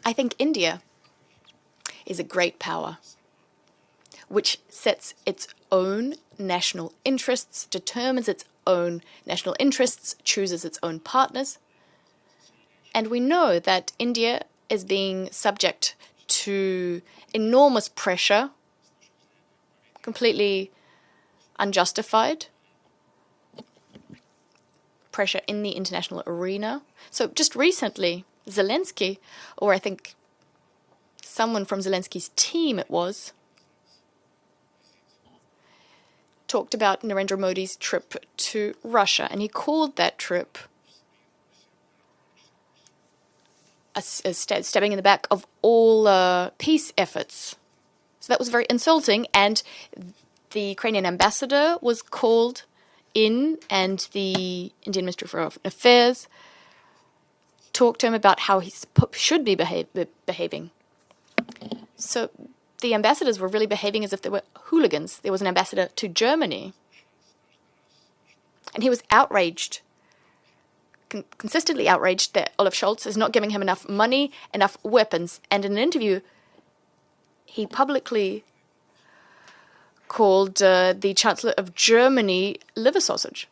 I think India is a great power which sets its own national interests, determines its own national interests, chooses its own partners. And we know that India is being subject to enormous pressure, completely unjustified pressure in the international arena. So just recently, Zelensky, or I think someone from Zelensky's team it was, talked about Narendra Modi's trip to Russia, and he called that trip a stabbing in the back of all peace efforts. So that was very insulting, and the Ukrainian ambassador was called in, and the Indian Ministry of Foreign Affairs talked to him about how he should be behaving. So the ambassadors were really behaving as if they were hooligans. There was an ambassador to Germany, and he was outraged, consistently outraged that Olaf Scholz is not giving him enough money, enough weapons. And in an interview, he publicly called the Chancellor of Germany liver sausage.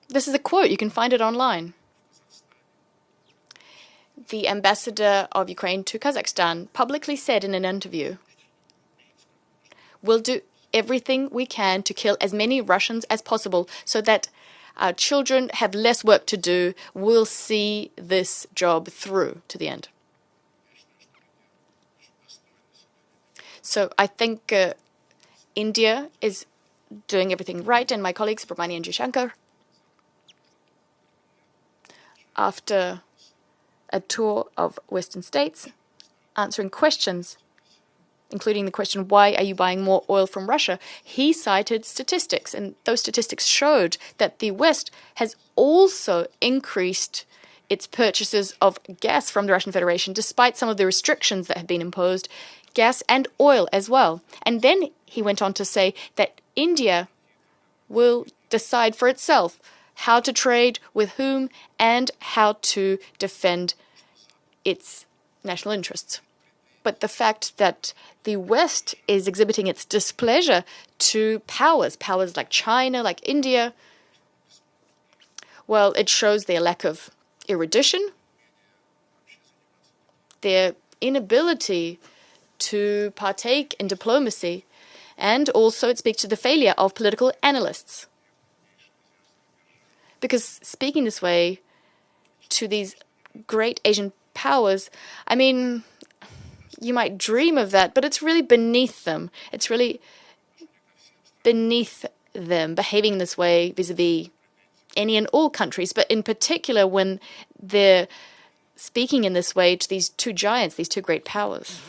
This is a quote. You can find it online. The ambassador of Ukraine to Kazakhstan publicly said in an interview, "We'll do everything we can to kill as many Russians as possible so that our children have less work to do. We'll see this job through to the end." So I think India is doing everything right, and my colleagues, Brahmani and Jaishankar, after a tour of Western states, answering questions, including the question, why are you buying more oil from Russia? He cited statistics, and those statistics showed that the West has also increased its purchases of gas from the Russian Federation, despite some of the restrictions that have been imposed, gas and oil as well. And then he went on to say that India will decide for itself how to trade with whom and how to defend its national interests. But the fact that the West is exhibiting its displeasure to powers like China, like India, well, it shows their lack of erudition, their inability to partake in diplomacy, and also it speaks to the failure of political analysts. Because speaking this way to these great Asian powers, I mean, you might dream of that, but it's really beneath them. It's really beneath them behaving this way vis-a-vis any and all countries, but in particular when they're speaking in this way to these two giants, these two great powers.